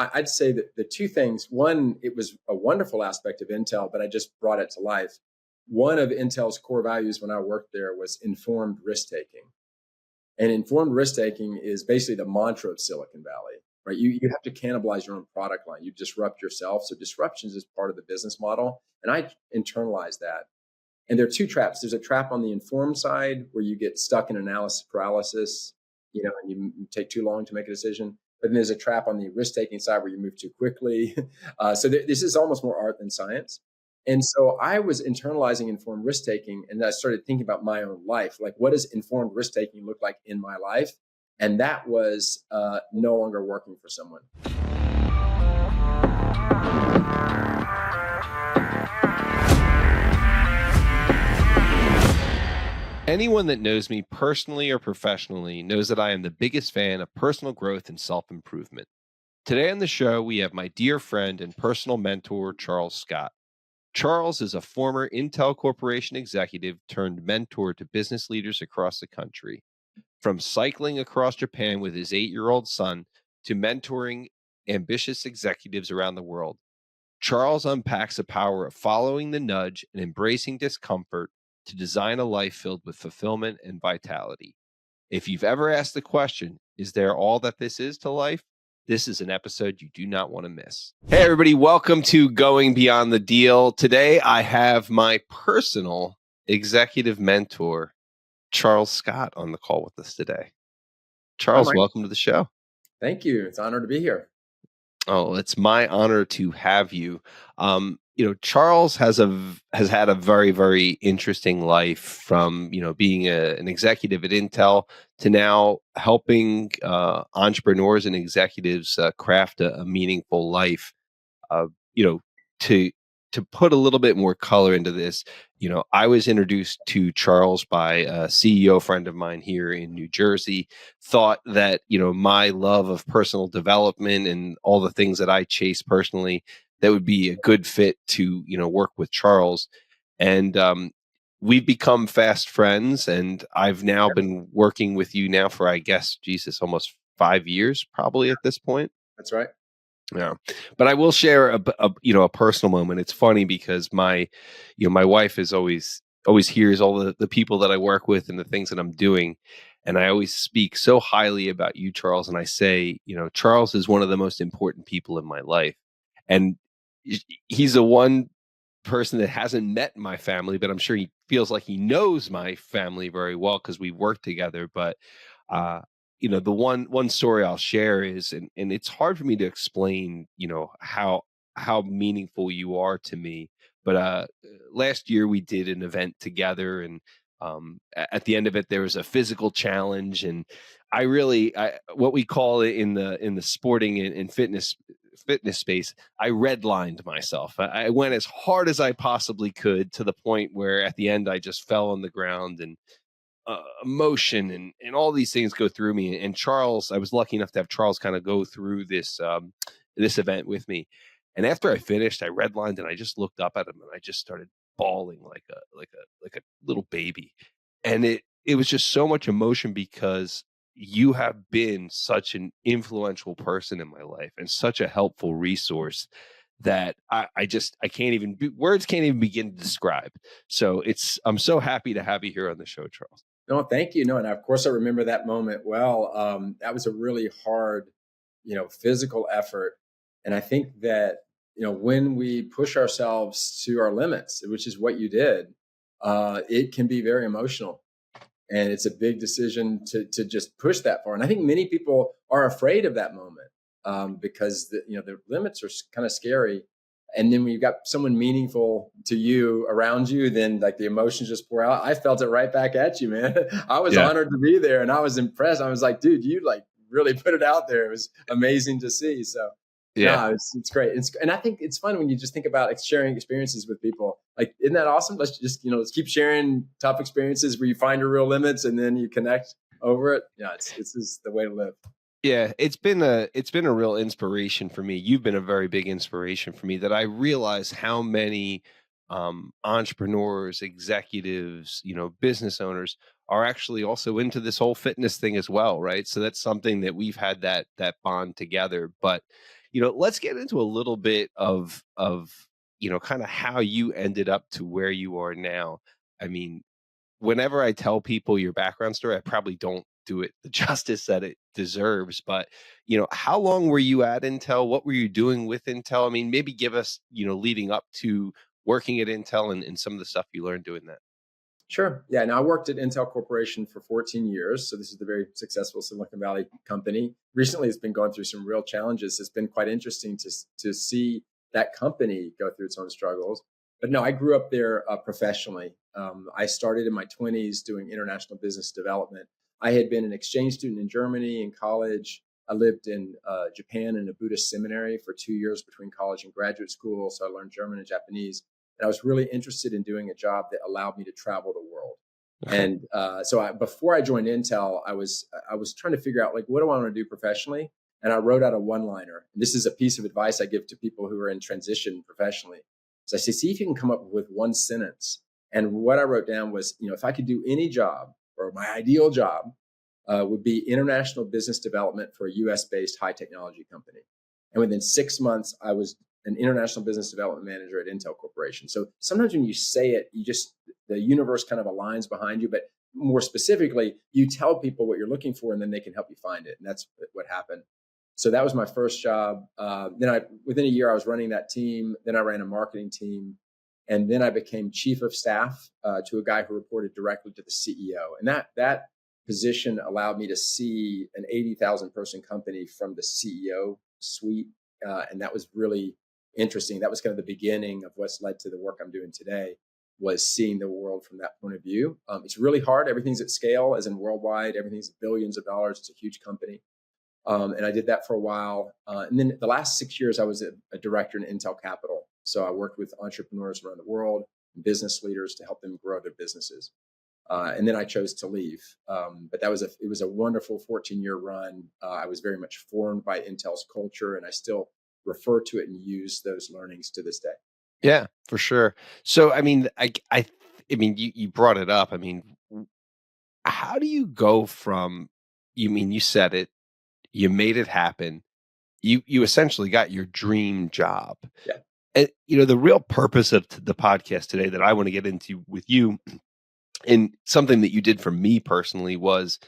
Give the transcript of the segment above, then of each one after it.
I'd say that the two things, one, it was a wonderful aspect of Intel, but I just brought it to life. One of Intel's core values when I worked there was informed risk taking. And informed risk taking is basically the mantra of Silicon Valley, right? You have to cannibalize your own product line. You disrupt yourself. So disruptions is part of the business model. And I internalized that. And there are two traps. There's a trap on the informed side where you get stuck in analysis paralysis, and you take too long to make a decision. But then there's a trap on the risk-taking side where you move too quickly. This is almost more art than science. And so I was internalizing informed risk-taking, and I started thinking about my own life. Like, what does informed risk-taking look like in my life? And that was no longer working for someone. Anyone that knows me personally or professionally knows that I am the biggest fan of personal growth and self-improvement. Today on the show, we have my dear friend and personal mentor, Charles Scott. Charles is a former Intel Corporation executive turned mentor to business leaders across the country. From cycling across Japan with his 8-year-old son to mentoring ambitious executives around the world, Charles unpacks the power of following the nudge and embracing discomfort to design a life filled with fulfillment and vitality. If you've ever asked the question, is there all that this is to life? This is an episode you do not want to miss. Hey, everybody. Welcome to Going Beyond the Deal. Today, I have my personal executive mentor, Charles Scott, on the call with us today. Charles, welcome to the show. Thank you. It's an honor to be here. Oh, it's my honor to have you. Charles has had a very, very interesting life from, being an executive at Intel to now helping entrepreneurs and executives craft a meaningful life. To put a little bit more color into this, I was introduced to Charles by a CEO friend of mine here in New Jersey, thought that, my love of personal development and all the things that I chase personally, that would be a good fit to, work with Charles. And we've become fast friends, and I've now been working with you now for, I guess, almost 5 years, probably at this point. That's right. Yeah, but I will share a personal moment. It's funny because my wife is always hears all the people that I work with and the things that I'm doing, and I always speak so highly about you, Charles. And I say, Charles is one of the most important people in my life, and he's the one person that hasn't met my family, but I'm sure he feels like he knows my family very well because we work together. But the one story I'll share is, and it's hard for me to explain, how meaningful you are to me. But last year we did an event together, and at the end of it, there was a physical challenge, and I what we call it in the sporting and fitness space, I redlined myself. I went as hard as I possibly could to the point where at the end I just fell on the ground, and emotion and all these things go through me. And Charles, I was lucky enough to have Charles kind of go through this event with me. And after I finished, I redlined and I just looked up at him and I just started bawling like a little baby. And it was just so much emotion because you have been such an influential person in my life and such a helpful resource that I can't even words can't even begin to describe. So I'm so happy to have you here on the show, Charles. No, thank you. No, and of course I remember that moment well. That was a really hard, physical effort. And I think that, when we push ourselves to our limits, which is what you did, it can be very emotional. And it's a big decision to just push that far. And I think many people are afraid of that moment because the limits are kind of scary. And then when you've got someone meaningful to you around you, then like the emotions just pour out. I felt it right back at you, man. I was honored to be there and I was impressed. I was like, dude, you like really put it out there. It was amazing to see. So it's great. And I think it's fun when you just think about sharing experiences with people. Like, isn't that awesome? Let's just, let's keep sharing tough experiences where you find your real limits and then you connect over it. Yeah, it's the way to live. Yeah, it's been a real inspiration for me. You've been a very big inspiration for me that I realize how many entrepreneurs, executives, business owners are actually also into this whole fitness thing as well, right? So that's something that we've had that bond together. But let's get into a little bit of kind of how you ended up to where you are now. I mean, whenever I tell people your background story, I probably don't do it the justice that it deserves. But, how long were you at Intel? What were you doing with Intel? I mean, maybe give us, leading up to working at Intel and some of the stuff you learned doing that. Sure. Yeah. Now I worked at Intel Corporation for 14 years. So this is the very successful Silicon Valley company. Recently, it's been going through some real challenges. It's been quite interesting to see that company go through its own struggles. But no, I grew up there professionally. I started in my 20s doing international business development. I had been an exchange student in Germany in college. I lived in Japan in a Buddhist seminary for 2 years between college and graduate school. So I learned German and Japanese. And I was really interested in doing a job that allowed me to travel the world. Okay. And before I joined Intel, I was trying to figure out, like, what do I want to do professionally? And I wrote out a one-liner. This is a piece of advice I give to people who are in transition professionally. So I say, see if you can come up with one sentence. And what I wrote down was, if I could do any job, or my ideal job would be international business development for a US-based high technology company. And within 6 months, I was an international business development manager at Intel Corporation. So sometimes when you say it, the universe kind of aligns behind you. But more specifically, you tell people what you're looking for, and then they can help you find it. And that's what happened. So that was my first job. Within a year, I was running that team. Then I ran a marketing team. And then I became chief of staff to a guy who reported directly to the CEO. And that position allowed me to see an 80,000 person company from the CEO suite. And that was really interesting. That was kind of the beginning of what's led to the work I'm doing today, was seeing the world from that point of view. It's really hard. Everything's at scale, as in worldwide. Everything's billions of dollars. It's a huge company. And I did that for a while. And then the last 6 years, I was a director in Intel Capital. So I worked with entrepreneurs around the world, business leaders, to help them grow their businesses. And then I chose to leave. But it was a wonderful 14-year run. I was very much formed by Intel's culture, and I still refer to it and use those learnings to this day. Yeah, for sure. So, I mean, you brought it up. I mean, how do you go from, you said it, you made it happen. You essentially got your dream job. Yeah. And, the real purpose of the podcast today that I want to get into with you, and something that you did for me personally, was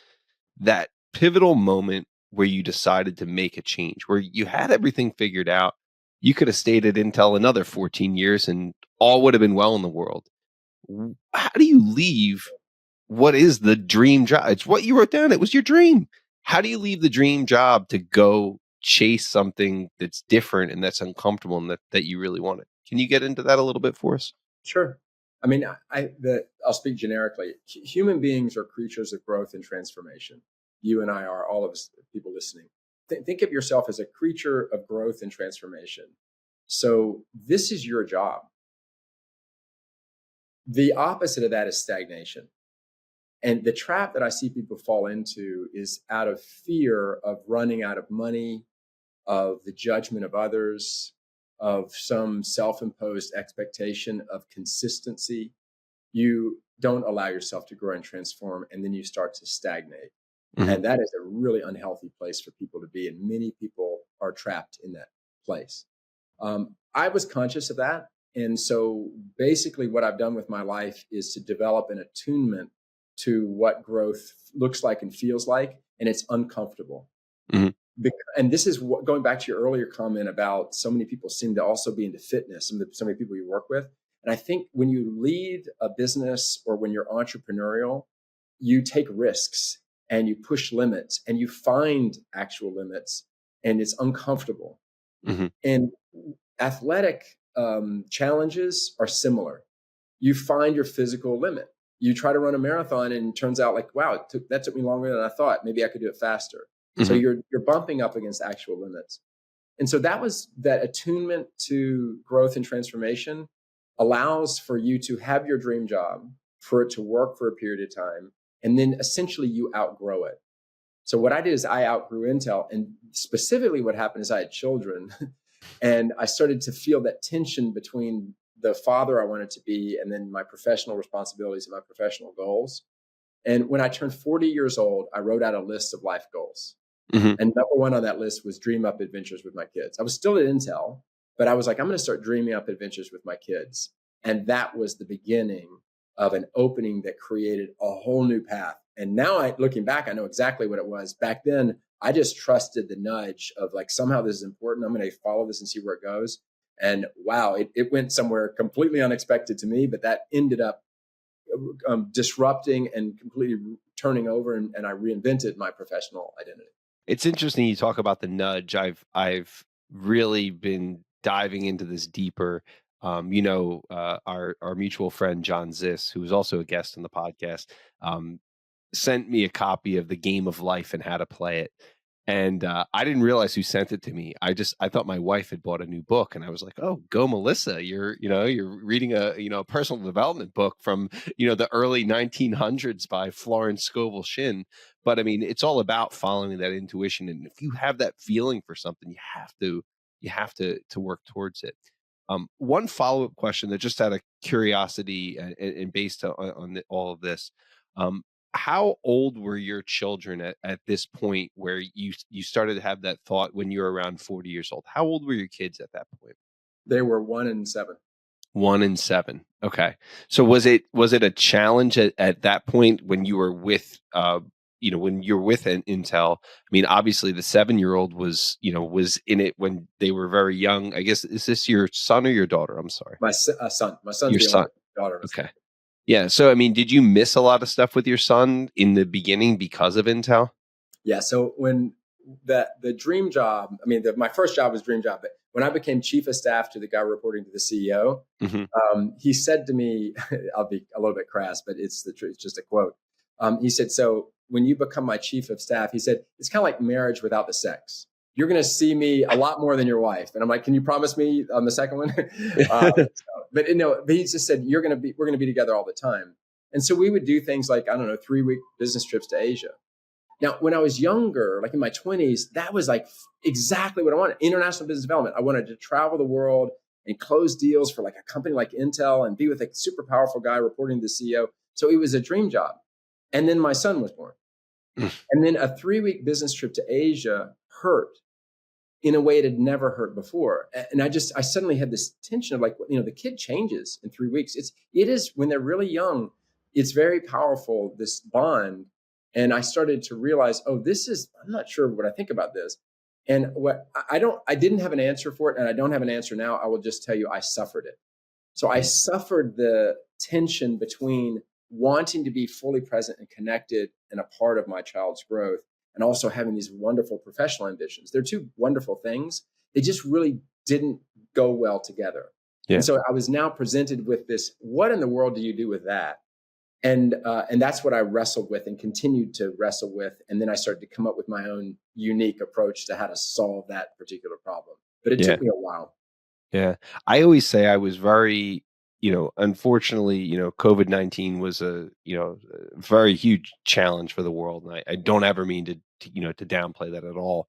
that pivotal moment where you decided to make a change, where you had everything figured out. You could have stayed at Intel another 14 years and all would have been well in the world. How do you leave what is the dream job? It's what you wrote down. It was your dream. How do you leave the dream job to go chase something that's different and that's uncomfortable and that you really wanted? Can you get into that a little bit for us? Sure. I mean, I'll speak generically. Human beings are creatures of growth and transformation. You and I are, all of us, people listening. Think of yourself as a creature of growth and transformation. So this is your job. The opposite of that is stagnation. And the trap that I see people fall into is out of fear of running out of money, of the judgment of others, of some self-imposed expectation of consistency. You don't allow yourself to grow and transform, and then you start to stagnate. Mm-hmm. And that is a really unhealthy place for people to be. And many people are trapped in that place. I was conscious of that. And so basically what I've done with my life is to develop an attunement to what growth looks like and feels like. And it's uncomfortable. Mm-hmm. And this is going back to your earlier comment about so many people seem to also be into fitness, so many people you work with. And I think when you lead a business or when you're entrepreneurial, you take risks and you push limits and you find actual limits, and it's uncomfortable. Mm-hmm. And athletic challenges are similar. You find your physical limit. You try to run a marathon and it turns out like, wow, that took me longer than I thought. Maybe I could do it faster. Mm-hmm. So you're bumping up against actual limits. And so that attunement to growth and transformation allows for you to have your dream job, for it to work for a period of time, and then essentially you outgrow it. So what I did is I outgrew Intel, and specifically what happened is I had children and I started to feel that tension between the father I wanted to be and then my professional responsibilities and my professional goals. And when I turned 40 years old, I wrote out a list of life goals. Hmm. And number one on that list was dream up adventures with my kids. I was still at Intel, but I was like, I'm going to start dreaming up adventures with my kids. And that was the beginning of an opening that created a whole new path. And now looking back, I know exactly what it was. Back then, I just trusted the nudge of like, somehow this is important. I'm going to follow this and see where it goes. And wow, it went somewhere completely unexpected to me, but that ended up disrupting and completely turning over. And I reinvented my professional identity. It's interesting you talk about the nudge. I've really been diving into this deeper. Our mutual friend John Ziss, who was also a guest on the podcast, um, sent me a copy of The Game of Life and how to play it. And I didn't realize who sent it to me. I thought my wife had bought a new book, and I was like, "Oh, go Melissa! You're reading a personal development book from the early 1900s by Florence Scovel Shinn." But I mean, it's all about following that intuition, and if you have that feeling for something, you have to work towards it. One follow up question that just out of curiosity and based on all of this. Um, how old were your children at this point where you started to have that thought when you were around 40 years old? How old were your kids at that point? They were 1 and 7. 1 and 7. Okay. So was it a challenge at that point when you were with when you're with an Intel? I mean, obviously the 7-year-old was in it when they were very young. I guess, is this your son or your daughter? I'm sorry. My son's Your the son. older. Daughter was Okay. Yeah. So, I mean, did you miss a lot of stuff with your son in the beginning because of Intel? Yeah. So when the dream job, I mean, my first job was dream job, but when I became chief of staff to the guy reporting to the CEO, Hmm. he said to me, I'll be a little bit crass, but it's the truth. It's just a quote. He said, "So when you become my chief of staff," he said, "it's kind of like marriage without the sex. You're going to see me a lot more than your wife." And I'm like, "Can you promise me on the second one?" But he just said, we're going to be together all the time. And so we would do things like, I don't know, 3-week business trips to Asia. Now, when I was younger, like in my 20s, that was like exactly what I wanted. International business development. I wanted to travel the world and close deals for like a company like Intel and be with a super powerful guy reporting to the CEO. So it was a dream job. And then my son was born. And then a 3-week business trip to Asia hurt in a way it had never hurt before. And I suddenly had this tension of like, the kid changes in 3 weeks. It is when they're really young, it's very powerful, this bond. And I started to realize, oh, I'm not sure what I think about this. And what I didn't have an answer for it. And I don't have an answer now. I will just tell you, I suffered it. So I suffered the tension between wanting to be fully present and connected and a part of my child's growth, and also having these wonderful professional ambitions. They're two wonderful things. They just really didn't go well together. Yeah. And so I was now presented with this, what in the world do you do with that? And that's what I wrestled with and continued to wrestle with. And then I started to come up with my own unique approach to how to solve that particular problem. But it Yeah. took me a while. Yeah. I always say I was very, unfortunately, COVID-19 was a very huge challenge for the world. And I don't ever mean to downplay that at all.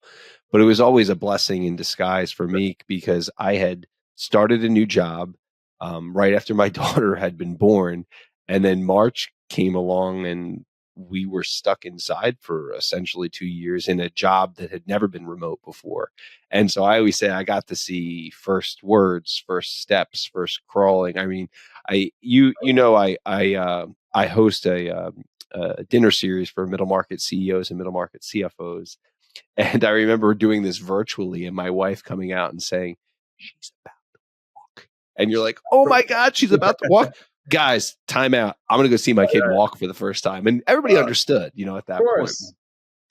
But it was always a blessing in disguise for me because I had started a new job right after my daughter had been born. And then March came along and we were stuck inside for essentially 2 years in a job that had never been remote before. And so I always say I got to see first words, first steps, first crawling. I mean, I host a dinner series for middle market CEOs and middle market CFOs, and I remember doing this virtually, and my wife coming out and saying, "She's about to walk," and you're like, "Oh my God, she's about to walk." Guys, time out. I'm going to go see my kid walk for the first time. And everybody understood, at Of that point. course.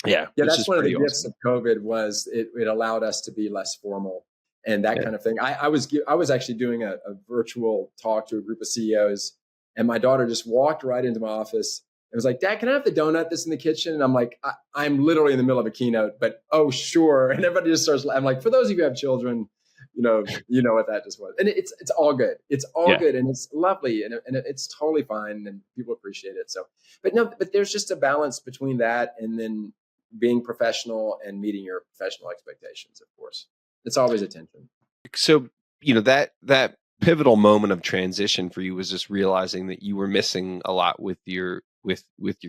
Yeah. Yeah, Which that's is one of the pretty gifts awesome. of COVID was it allowed us to be less formal and that Yeah. kind of thing. I was actually doing a virtual talk to a group of CEOs, and my daughter just walked right into my office and was like, "Dad, can I have the donut that's in the kitchen?" And I'm like, I'm literally in the middle of a keynote, but oh sure. And everybody just starts. I'm like, for those of you who have children, you know what that just was. And it's all good. It's all Yeah. good, and it's lovely, and it's totally fine, and people appreciate it. So, but there's just a balance between that and then being professional and meeting your professional expectations, of course. It's always a tension. So, that pivotal moment of transition for you was just realizing that you were missing a lot with your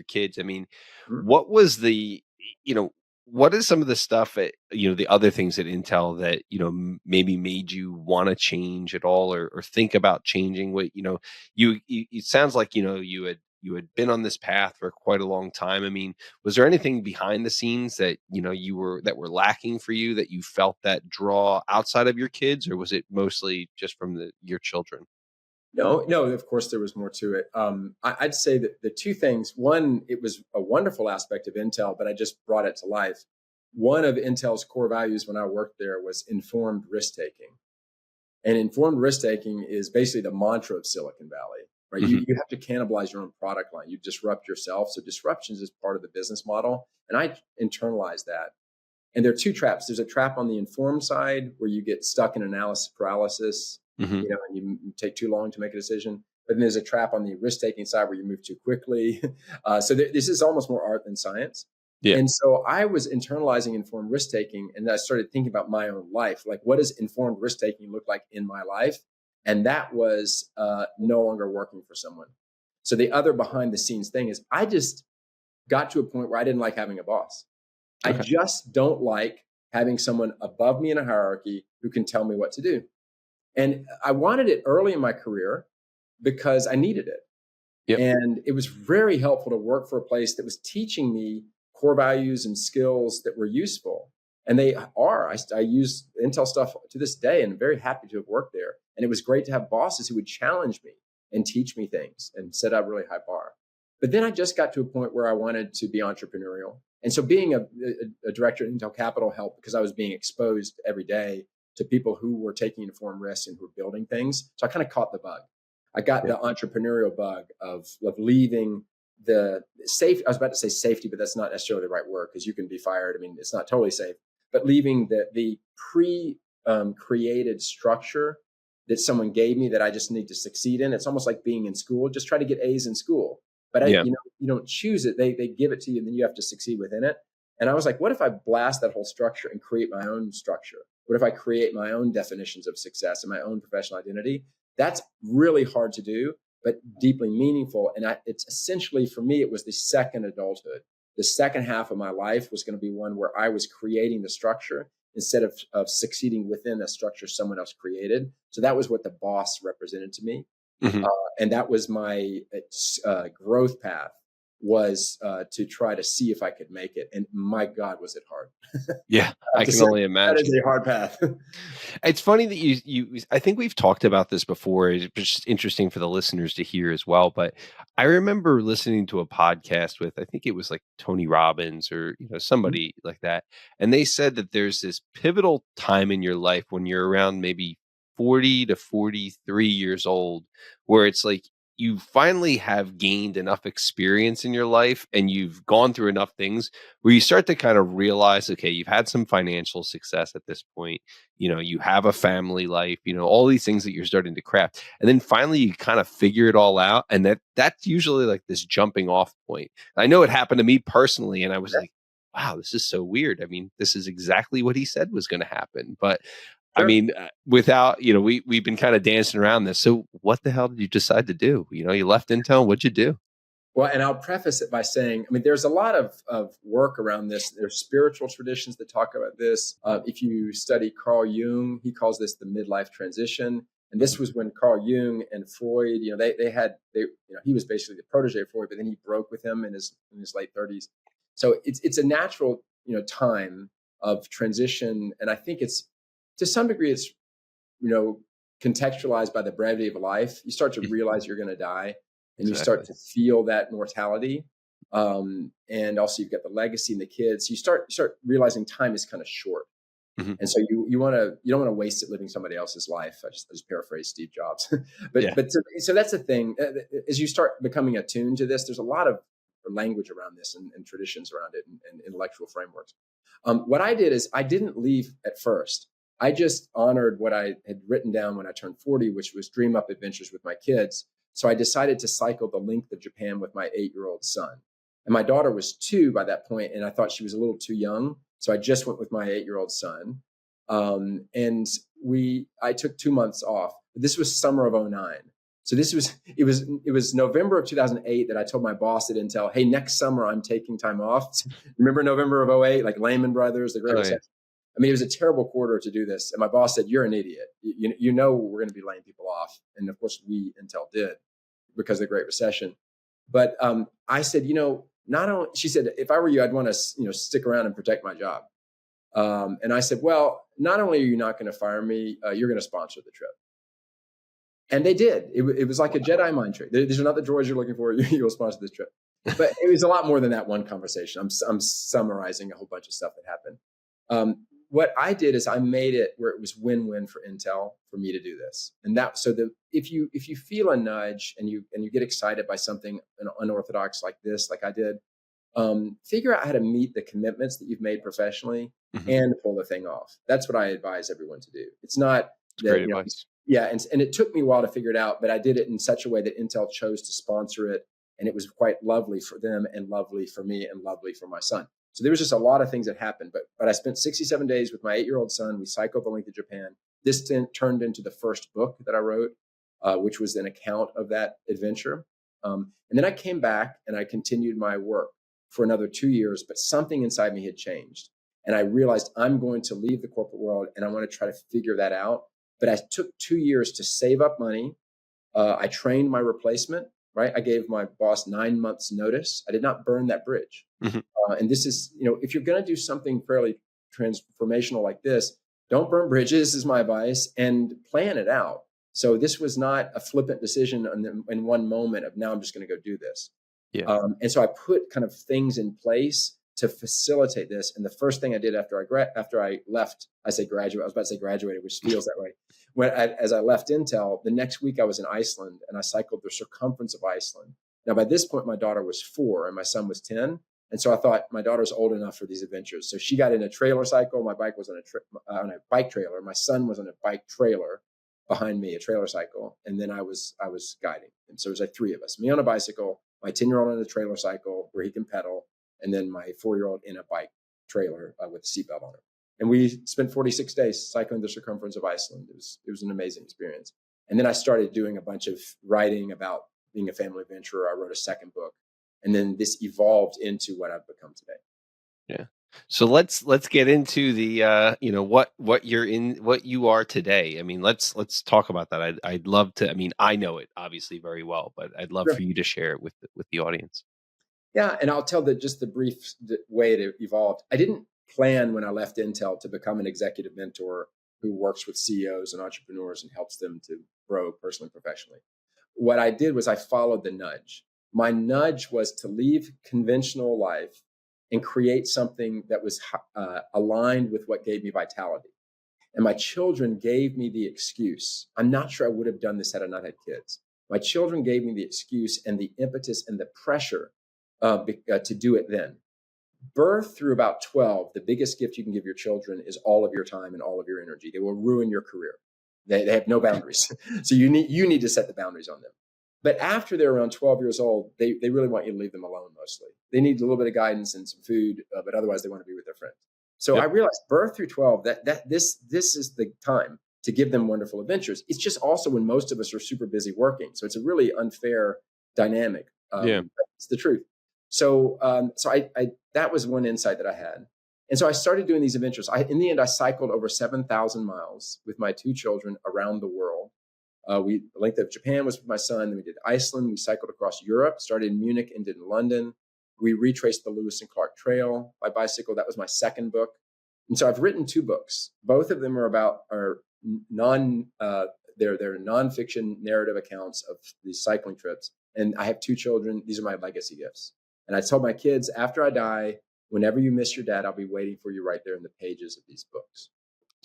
kids. I mean, Mhm. what was the, you know, what is some of the stuff at, the other things at Intel that, maybe made you want to change at all, or think about changing? What, it sounds like, you had been on this path for quite a long time. I mean, was there anything behind the scenes that, that were lacking for you, that you felt that draw outside of your kids, or was it mostly just from your children? No, no, of course there was more to it. I'd say that the two things, one, it was a wonderful aspect of Intel, but I just brought it to life. One of Intel's core values when I worked there was informed risk taking. And informed risk taking is basically the mantra of Silicon Valley, right? Hmm. You have to cannibalize your own product line. You disrupt yourself. So disruptions is part of the business model. And I internalized that. And there are two traps. There's a trap on the informed side where you get stuck in analysis paralysis, Hmm. and you take too long to make a decision. But then there's a trap on the risk taking side where you move too quickly. This is almost more art than science. Yeah. And so I was internalizing informed risk taking, and I started thinking about my own life. Like, what does informed risk taking look like in my life? And that was no longer working for someone. So the other behind the scenes thing is I just got to a point where I didn't like having a boss. I Okay. just don't like having someone above me in a hierarchy who can tell me what to do. And I wanted it early in my career because I needed it. Yep. And it was very helpful to work for a place that was teaching me core values and skills that were useful. And they are. I use Intel stuff to this day and I'm very happy to have worked there. And it was great to have bosses who would challenge me and teach me things and set a really high bar. But then I just got to a point where I wanted to be entrepreneurial. And so being a director at Intel Capital helped because I was being exposed every day to people who were taking informed risks and who were building things. So I kind of caught the bug. I got Yeah. the entrepreneurial bug of leaving the safe. I was about to say safety, but that's not necessarily the right word because you can be fired. I mean, it's not totally safe, but leaving the pre created structure that someone gave me that I just need to succeed in. It's almost like being in school. Just try to get A's in school, but Yeah. you don't choose it. They give it to you, and then you have to succeed within it. And I was like, what if I blast that whole structure and create my own structure? What if I create my own definitions of success and my own professional identity? That's really hard to do, but deeply meaningful. And it's essentially, for me, it was the second adulthood. The second half of my life was going to be one where I was creating the structure instead of succeeding within a structure someone else created. So that was what the boss represented to me. Hmm. Uh, and that was my growth path, was to try to see if I could make it. And my God, was it hard. Yeah. I have I to can say, only that is imagine. a hard path. It's funny that I think we've talked about this before. It's just interesting for the listeners to hear as well. But I remember listening to a podcast with, I think it was like Tony Robbins or, somebody like that. And they said that there's this pivotal time in your life when you're around maybe 40 to 43 years old, where it's like you finally have gained enough experience in your life and you've gone through enough things where you start to kind of realize, okay, you've had some financial success at this point, you have a family life, all these things that you're starting to craft, and then finally you kind of figure it all out, and that's usually like this jumping off point. I know it happened to me personally, and I was like, wow, this is so weird. I mean, this is exactly what he said was going to happen. But I Sure. mean, without, we've been kind of dancing around this. So what the hell did you decide to do? You left Intel. What'd you do? Well, and I'll preface it by saying, I mean, there's a lot of work around this. There's spiritual traditions that talk about this. If you study Carl Jung, he calls this the midlife transition. And this was when Carl Jung and Freud, he was basically the protege of Freud, but then he broke with him in his late 30s. So it's a natural, time of transition. And I think it's, to some degree, it's, you know, contextualized by the brevity of life. You start to Mhm. realize you're going to die, and you start Exactly. to feel that mortality. And also you've got the legacy and the kids. You start realizing time is kind of short. Mhm. And so you don't want to waste it living somebody else's life. I just paraphrase Steve Jobs, Yeah. so that's the thing. As you start becoming attuned to this, there's a lot of language around this and traditions around it and intellectual frameworks. What I did is I didn't leave at first. I just honored what I had written down when I turned 40, which was dream up adventures with my kids. So I decided to cycle the length of Japan with my 8-year-old son. And my daughter was 2 by that point, and I thought she was a little too young. So I just went with my 8-year-old son. And I took 2 months off. This was summer of '09. So it was November of 2008 that I told my boss at Intel, hey, next summer I'm taking time off. Remember November of '08, like Lehman Brothers, the Great Oh yeah. Recession. I mean, it was a terrible quarter to do this. And my boss said, you're an idiot. You know we're going to be laying people off. And of course, we, Intel, did because of the Great Recession. But I said, not only, she said, if I were you, I'd want to, stick around and protect my job. And I said, well, not only are you not going to fire me, you're going to sponsor the trip. And they did. It was like a Jedi mind trick. These are not the droids you're looking for. You'll sponsor this trip. But it was a lot more than that one conversation. I'm summarizing a whole bunch of stuff that happened. What I did is I made it where it was win-win for Intel for me to do this. And that if you feel a nudge and you get excited by something unorthodox like this, like I did, figure out how to meet the commitments that you've made professionally and pull the thing off. That's what I advise everyone to do. It's not that, Great advice. Yeah, and it took me a while to figure it out, but I did it in such a way that Intel chose to sponsor it, and it was quite lovely for them and lovely for me and lovely for my son. So there was just a lot of things that happened, but I spent 67 days with my 8-year-old son. We cycled the length of Japan. This turned into the first book that I wrote, which was an account of that adventure. And then I came back and I continued my work for another 2 years, but something inside me had changed. And I realized I'm going to leave the corporate world and I want to try to figure that out. But I took 2 years to save up money. I trained my replacement, right? I gave my boss 9 months notice. I did not burn that bridge. And this is, if you're going to do something fairly transformational like this, don't burn bridges is my advice, and plan it out. So this was not a flippant decision in one moment of now I'm just going to go do this. Yeah. And so I put kind of things in place to facilitate this. And the first thing I did after I left, I say graduate. I was about to say graduated, which feels that way. As I left Intel, the next week I was in Iceland and I cycled the circumference of Iceland. Now, by this point, my daughter was 4 and my son was 10. And so I thought my daughter's old enough for these adventures. So she got in a trailer cycle. My bike was on a bike trailer. My son was on a bike trailer behind me, a trailer cycle. And then I was guiding. And so it was like 3 of us, me on a bicycle, my 10-year-old on a trailer cycle where he can pedal, and then my 4-year-old in a bike trailer with a seatbelt on it. And we spent 46 days cycling the circumference of Iceland. It was an amazing experience. And then I started doing a bunch of writing about being a family adventurer. I wrote a second book. And then this evolved into what I've become today. Yeah. So let's get into the what you are today. I mean, let's talk about that. I'd love to. I mean, I know it obviously very well, but I'd love Sure. for you to share it with the audience. Yeah, and I'll tell the brief way it evolved. I didn't plan when I left Intel to become an executive mentor who works with CEOs and entrepreneurs and helps them to grow personally and professionally. What I did was I followed the nudge. My nudge was to leave conventional life and create something that was aligned with what gave me vitality. And my children gave me the excuse. I'm not sure I would have done this had I not had kids. My children gave me the excuse and the impetus and the pressure to do it then. Birth through about 12, the biggest gift you can give your children is all of your time and all of your energy. They will ruin your career. They have no boundaries. So you need to set the boundaries on them. But after they're around 12 years old, they really want you to leave them alone mostly. They need a little bit of guidance and some food, but otherwise they want to be with their friends. So I realized birth through 12, that this is the time to give them wonderful adventures. It's just also when most of us are super busy working. So it's a really unfair dynamic. It's the truth. So I that was one insight that I had. And so I started doing these adventures. In the end, I cycled over 7,000 miles with my 2 children around the world. The length of Japan was with my son. Then we did Iceland. We cycled across Europe, started in Munich, ended in London. We retraced the Lewis and Clark Trail by bicycle. That was my second book. And so I've written 2 books. Both of them are they're nonfiction narrative accounts of these cycling trips. And I have 2 children. These are my legacy gifts. And I told my kids, after I die, whenever you miss your dad, I'll be waiting for you right there in the pages of these books.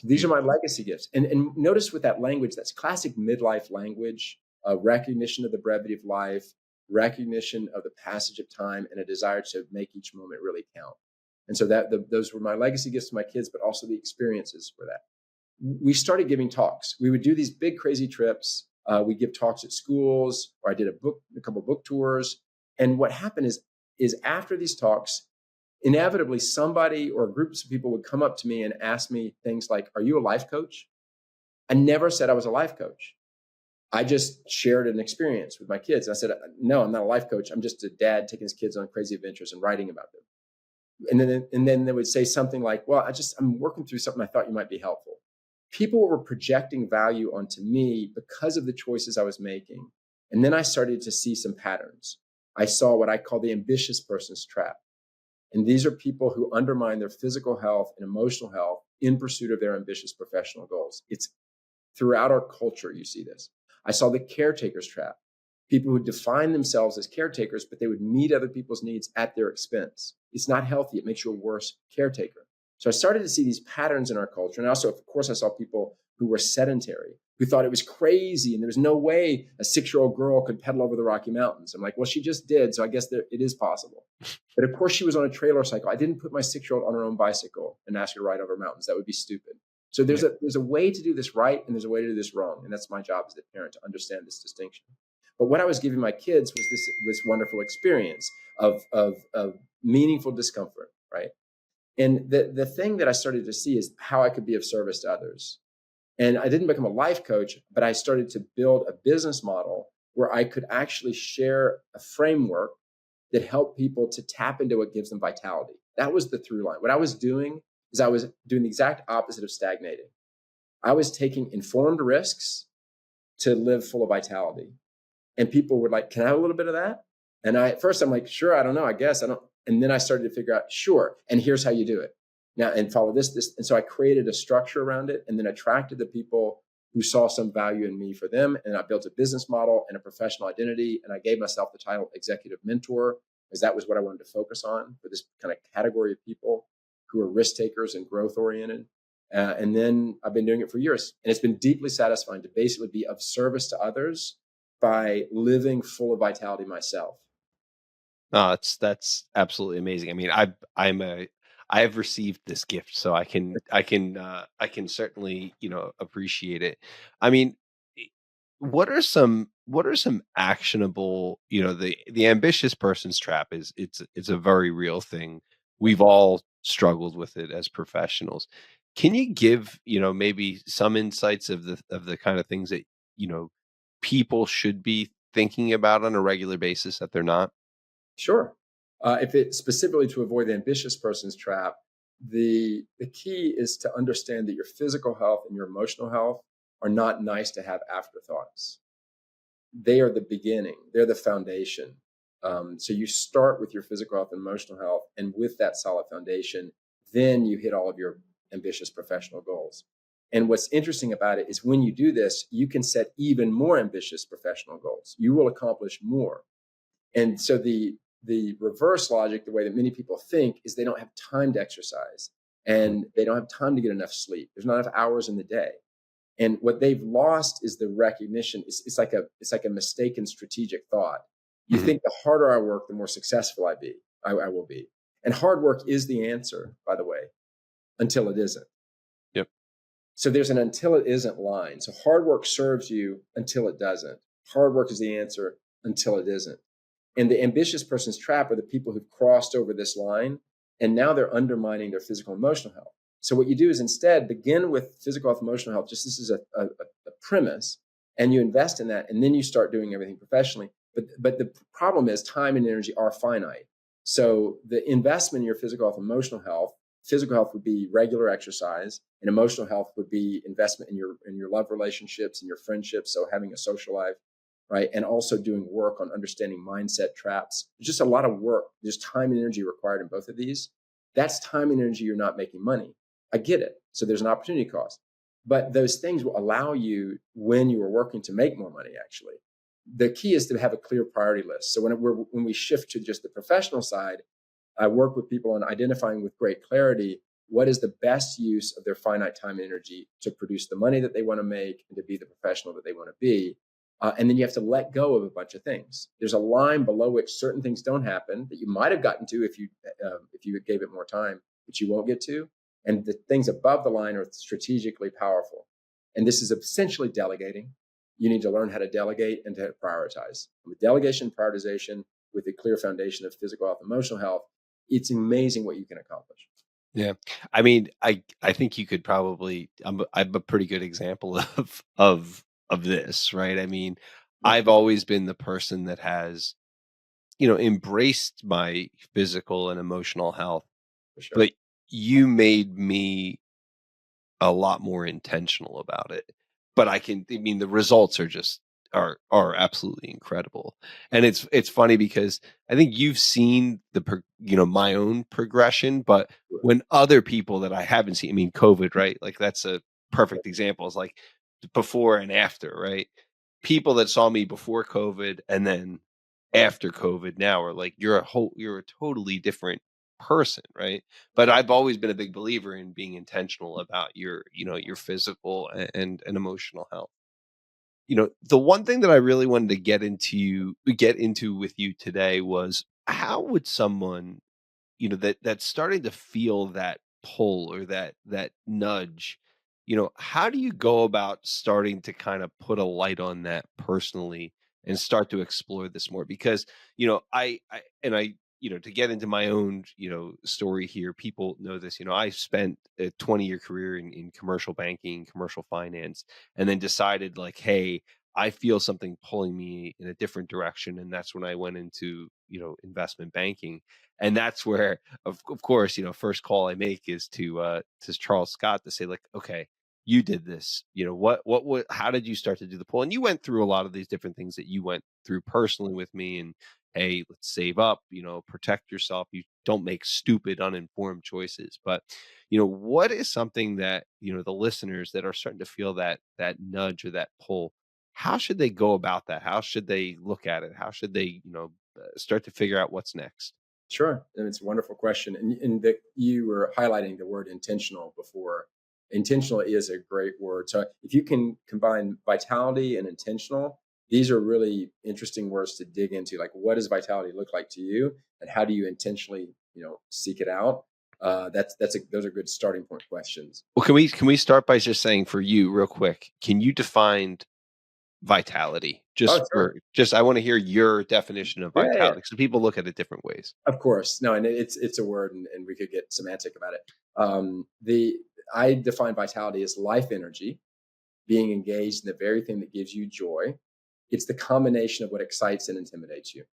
These are my legacy gifts. And notice with that language, that's classic midlife language, recognition of the brevity of life, recognition of the passage of time, and a desire to make each moment really count. And so those were my legacy gifts to my kids, but also the experiences for that. We started giving talks. We would do these big, crazy trips. We give talks at schools, or I did a couple book tours. And what happened is after these talks, inevitably somebody or groups of people would come up to me and ask me things like, are you a life coach? I never said I was a life coach. I just shared an experience with my kids. I said, no, I'm not a life coach. I'm just a dad taking his kids on crazy adventures and writing about them. And then they would say something like, well, I'm working through something I thought you might be helpful. People were projecting value onto me because of the choices I was making. And then I started to see some patterns. I saw what I call the ambitious person's trap. And these are people who undermine their physical health and emotional health in pursuit of their ambitious professional goals. It's throughout our culture, you see this. I saw the caretaker's trap. People who define themselves as caretakers, but they would meet other people's needs at their expense. It's not healthy. It makes you a worse caretaker. So I started to see these patterns in our culture. And also, of course, I saw people who were sedentary, who thought it was crazy and there was no way a 6-year-old girl could pedal over the Rocky Mountains. I'm like, well, she just did. So I guess it is possible. But of course, she was on a trailer cycle. I didn't put my 6-year-old on her own bicycle and ask her to ride over mountains. That would be stupid. So there's a way to do this right and there's a way to do this wrong. And that's my job as a parent, to understand this distinction. But what I was giving my kids was this wonderful experience of meaningful discomfort, right? And the thing that I started to see is how I could be of service to others. And I didn't become a life coach, but I started to build a business model where I could actually share a framework that helped people to tap into what gives them vitality. That was the through line. What I was doing is I was doing the exact opposite of stagnating. I was taking informed risks to live full of vitality. And people were like, can I have a little bit of that? And at first I'm like, sure, I don't know, I guess I don't. And then I started to figure out, sure. And here's how you do it now, and follow this. And so I created a structure around it and then attracted the people who saw some value in me for them. And I built a business model and a professional identity. And I gave myself the title executive mentor because that was what I wanted to focus on for this kind of category of people who are risk takers and growth oriented. And then I've been doing it for years. And it's been deeply satisfying to basically be of service to others by living full of vitality myself. No, that's absolutely amazing. I mean, I have received this gift, so I can certainly, appreciate it. I mean, i- what are some actionable, the ambitious person's trap is it's a very real thing. We've all struggled with it as professionals. Can you give, maybe some insights of the kind of things that, you know, people should be thinking about on a regular basis that they're not? Sure. If it's specifically to avoid the ambitious person's trap, the key is to understand that your physical health and your emotional health are not nice to have afterthoughts. They are the beginning. They're the foundation. So you start with your physical health and emotional health, and with that solid foundation, then you hit all of your ambitious professional goals. And what's interesting about it is when you do this, you can set even more ambitious professional goals. You will accomplish more. And so the reverse logic, the way that many people think, is they don't have time to exercise and they don't have time to get enough sleep. There's not enough hours in the day. And what they've lost is the recognition. It's like a mistaken strategic thought. You Mhm. think the harder I work, the more successful I will be. And hard work is the answer, by the way, until it isn't. Yep. So there's an until it isn't line. So hard work serves you until it doesn't. Hard work is the answer until it isn't. And the ambitious person's trap are the people who've crossed over this line and now they're undermining their physical and emotional health. So what you do is instead begin with physical health, emotional health. Just this is a premise, and you invest in that, and then you start doing everything professionally. But the problem is time and energy are finite. So the investment in your physical health, emotional health. Physical health would be regular exercise, and emotional health would be investment in your love relationships and your friendships. So having a social life, right? And also doing work on understanding mindset traps. There's just a lot of work. There's time and energy required in both of these. That's time and energy you're not making money. I get it. So there's an opportunity cost. But those things will allow you, when you are working, to make more money, actually. The key is to have a clear priority list. So when we shift to just the professional side, I work with people on identifying with great clarity what is the best use of their finite time and energy to produce the money that they want to make and to be the professional that they want to be. And then you have to let go of a bunch of things. There's a line below which certain things don't happen that you might have gotten to if you gave it more time, but you won't get to. And the things above the line are strategically powerful. And this is essentially delegating. You need to learn how to delegate and to prioritize. With delegation, prioritization, with a clear foundation of physical health, emotional health, it's amazing what you can accomplish. Yeah. I mean, I think you could probably I'm a pretty good example of of this, right? I mean, Yeah, I've always been the person that has, embraced my physical and emotional health, for but sure. you made me a lot more intentional about it. But I mean, the results are just are absolutely incredible. And it's funny because I think you've seen my own progression, but when other people that I haven't seen, I mean, COVID, right? Like that's a perfect example. It's like before and after, right? People that saw me before COVID and then after COVID now are like, you're a totally different person, right? But I've always been a big believer in being intentional about your physical and emotional health. The one thing that I really wanted to get into with you today was how would someone, that's starting to feel that pull or that nudge, how do you go about starting to kind of put a light on that personally and start to explore this more? Because to get into my own story here, people know this. I spent a 20-year career in commercial banking, commercial finance, and then decided like, hey, I feel something pulling me in a different direction, and that's when I went into investment banking. And that's where, of course, first call I make is to Charles Scott to say like, okay, you did this. How did you start to do the poll? And you went through a lot of these different things that you went through personally with me. And hey, let's save up. Protect yourself. You don't make stupid, uninformed choices. But what is something that the listeners that are starting to feel that nudge or that pull? How should they go about that? How should they look at it? How should they start to figure out what's next? Sure, and it's a wonderful question, and that you were highlighting the word intentional before. Intentional is a great word. So if you can combine vitality and intentional, these are really interesting words to dig into. Like, what does vitality look like to you, and how do you intentionally, seek it out? Those are good starting point questions. Well, can we start by just saying for you real quick, can you define vitality? Oh, Just sure. for just I want to hear your definition of Yeah, yeah. vitality. So people look at it different ways. Of course, no, and it's a word, and we could get semantic about it. The I define vitality as life energy, being engaged in the very thing that gives you joy. It's the combination of what excites and intimidates you.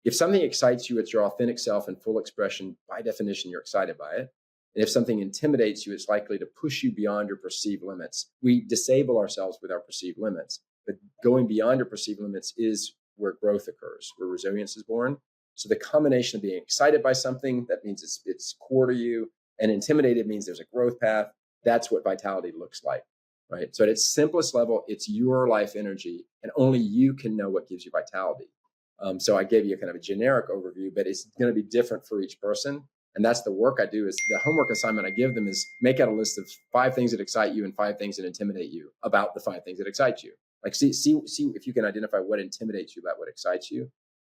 If something excites you, it's your authentic self in full expression. By definition, you're excited by it. And if something intimidates you, it's likely to push you beyond your perceived limits. We disable ourselves with our perceived limits, but going beyond your perceived limits is where growth occurs, where resilience is born. So the combination of being excited by something, that means it's core to you, and intimidated means there's a growth path. That's what vitality looks like, right? So at its simplest level, it's your life energy, and only you can know what gives you vitality. So I gave you a kind of a generic overview, but it's going to be different for each person. And that's the work I do. Is the homework assignment I give them is make out a list of 5 things that excite you and 5 things that intimidate you about the 5 things that excite you. Like see if you can identify what intimidates you about what excites you.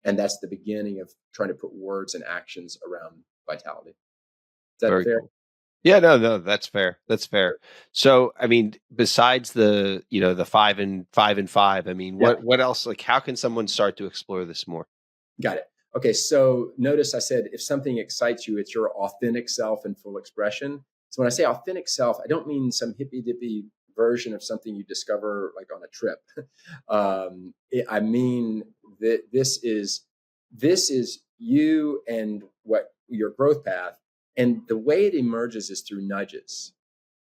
And that's the beginning of trying to put words and actions around vitality. Is that Very fair? cool. Yeah, no, no, that's fair. That's fair. So, I mean, besides the 5 and 5, I mean, Yeah. what else? Like, how can someone start to explore this more? Got it. Okay, so notice I said if something excites you, it's your authentic self in full expression. So when I say authentic self, I don't mean some hippy dippy version of something you discover like on a trip. I mean that this is you and what your growth path, and the way it emerges is through nudges.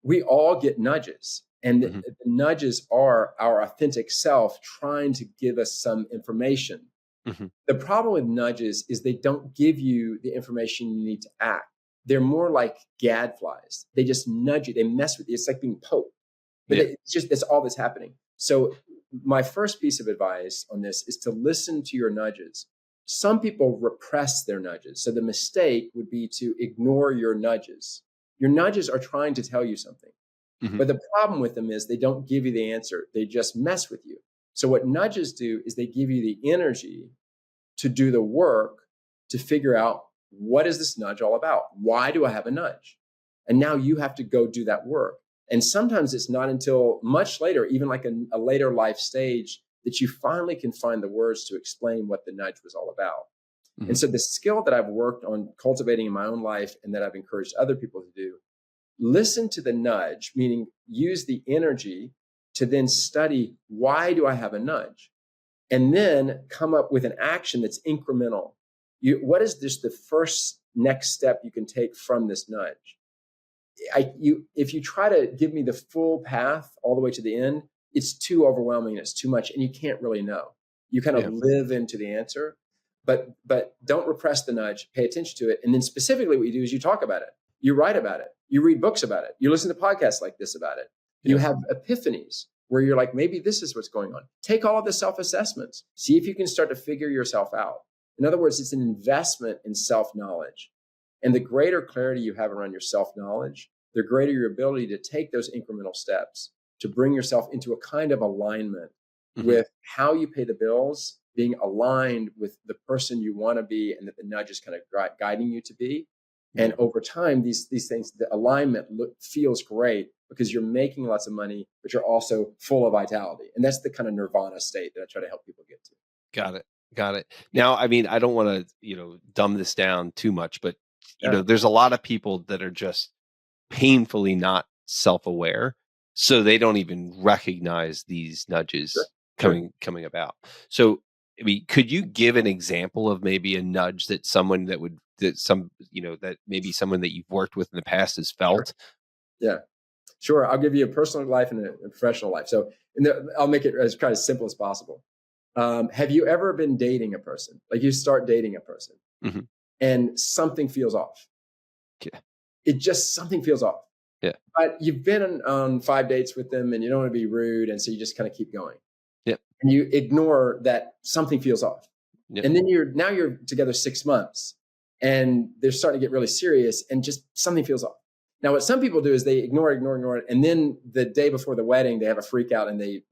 We all get nudges, and Mhm, the nudges are our authentic self trying to give us some information. mhm, The problem with nudges is they don't give you the information you need to act. They're more like gadflies. They just nudge you. They mess with you. It's like being poked. But yeah, it's just that's all that's happening. So my first piece of advice on this is to listen to your nudges. Some people repress their nudges. So the mistake would be to ignore your nudges. Your nudges are trying to tell you something. mhm, But the problem with them is they don't give you the answer. They just mess with you. So what nudges do is they give you the energy to do the work to figure out what is this nudge all about? Why do I have a nudge? And now you have to go do that work. And sometimes it's not until much later, even like a later life stage, that you finally can find the words to explain what the nudge was all about. And mhm, so the skill that I've worked on cultivating in my own life and that I've encouraged other people to do, listen to the nudge, meaning use the energy to then study, why do I have a nudge? And then come up with an action that's incremental. What is this the first next step you can take from this nudge? If you try to give me the full path all the way to the end, it's too overwhelming, it's too much, and you can't really know. You kind of Yeah. live into the answer, but don't repress the nudge, pay attention to it. And then specifically what you do is you talk about it, you write about it, you read books about it, you listen to podcasts like this about it, you Yeah. have epiphanies where you're like, maybe this is what's going on. Take all of the self-assessments, see if you can start to figure yourself out. In other words, it's an investment in self-knowledge. And the greater clarity you have around your self-knowledge, the greater your ability to take those incremental steps to bring yourself into a kind of alignment Hmm. with how you pay the bills, being aligned with the person you want to be and that the nudge is kind of guiding you to be. And Yeah. over time, these things, the alignment feels great because you're making lots of money, but you're also full of vitality. And that's the kind of nirvana state that I try to help people get to. Got it. Got it. Now, I mean, I don't want to, dumb this down too much, but Yeah, there's a lot of people that are just painfully not self-aware, so they don't even recognize these sure, nudges sure, coming about. So, I mean, could you give an example of maybe a nudge that someone that maybe someone that you've worked with in the past has sure. felt? Yeah. Sure, I'll give you a personal life and a professional life. So, I'll make it as kind of simple as possible. Have you ever been dating a person? Like you start dating a person, Hmm. and something feels off. Yeah. It just something feels off. Yeah. But you've been on 5 dates with them, and you don't want to be rude, and so you just kind of keep going, Yep. and you ignore that something feels off. Yep. And then you're together 6 months, and they're starting to get really serious, and just something feels off. Now, what some people do is they ignore it, and then the day before the wedding, they have a freak out and they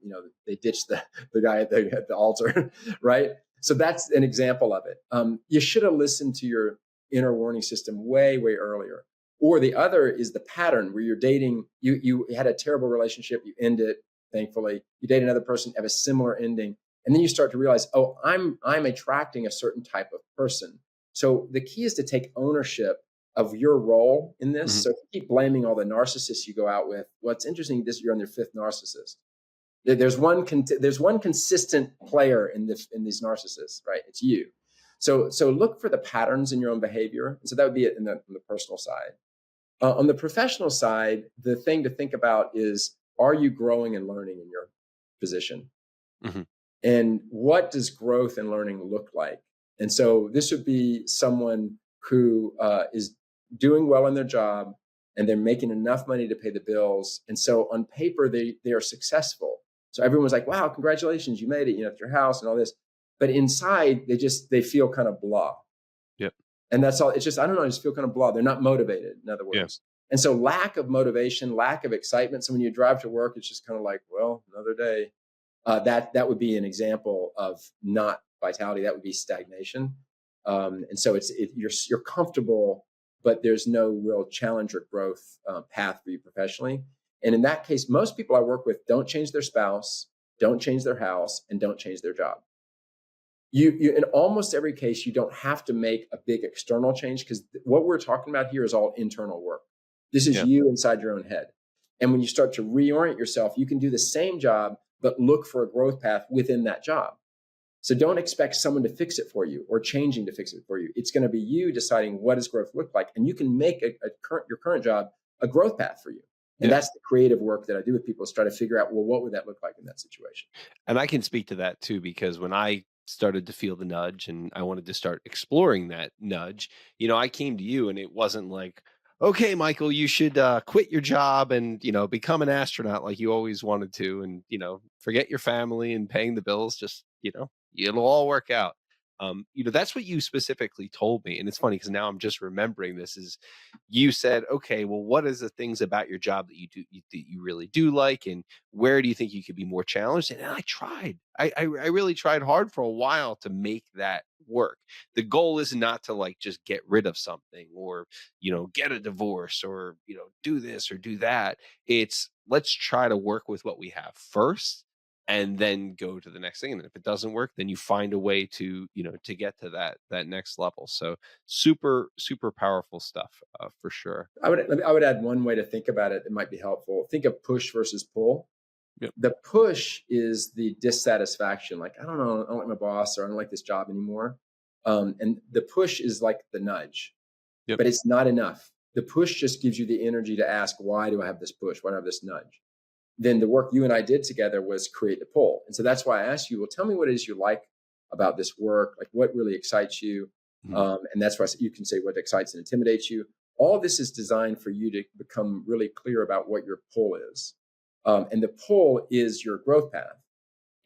ditch the guy at the altar, right? So that's an example of it. You should have listened to your inner warning system way earlier. Or the other is the pattern where you're dating. You had a terrible relationship, you end it. Thankfully, you date another person, have a similar ending, and then you start to realize, oh, I'm attracting a certain type of person. So the key is to take ownership of your role in this. Hmm. So if you keep blaming all the narcissists you go out with, what's interesting is you're on your fifth narcissist. There's one consistent player in these narcissists, right? It's you. So look for the patterns in your own behavior. And so that would be it on the personal side. On the professional side, the thing to think about is, are you growing and learning in your position? Hmm. And what does growth and learning look like? And so this would be someone who is doing well in their job, and they're making enough money to pay the bills. And so on paper, they are successful. So everyone's like, wow, congratulations, you made it, at your house and all this. But inside, they feel kind of blah. Yep. And that's all. It's just, I don't know, I just feel kind of blah. They're not motivated, in other Yeah. words. And so lack of motivation, lack of excitement. So when you drive to work, it's just kind of like, well, another day. That would be an example of not vitality. That would be stagnation. And so you're comfortable, but there's no real challenge or growth path for you professionally. And in that case, most people I work with don't change their spouse, don't change their house, and don't change their job. You in almost every case, you don't have to make a big external change, because what we're talking about here is all internal work. This is Yeah. you inside your own head. And when you start to reorient yourself, you can do the same job, but look for a growth path within that job. So don't expect someone to fix it for you or changing to fix it for you. It's going to be you deciding what does growth look like. And you can make your current job a growth path for you. And Yeah. that's the creative work that I do with people, is try to figure out, well, what would that look like in that situation? And I can speak to that too, because when I started to feel the nudge and I wanted to start exploring that nudge, I came to you and it wasn't like, okay, Michael, you should quit your job and, become an astronaut like you always wanted to. And, forget your family and paying the bills. Just, it'll all work out. That's what you specifically told me. And it's funny because now I'm just remembering this is you said, okay, well, what is the things about your job that that you really do like? And where do you think you could be more challenged? And I tried. I really tried hard for a while to make that work. The goal is not to like just get rid of something or, get a divorce or, do this or do that. It's let's try to work with what we have first and then go to the next thing. And if it doesn't work, then you find a way to, to get to that next level. So super, super powerful stuff for sure. I would add one way to think about it that might be helpful. Think of push versus pull. Yep. The push is the dissatisfaction. Like, I don't know, I don't like my boss, or I don't like this job anymore. And the push is like the nudge, Yep. but it's not enough. The push just gives you the energy to ask, why do I have this push? Why do I have this nudge? Then the work you and I did together was create the pull. And so that's why I asked you, well, tell me what it is you like about this work, like what really excites you. Mhm. And that's why you can say what excites and intimidates you. All this is designed for you to become really clear about what your pull is. And the pull is your growth path.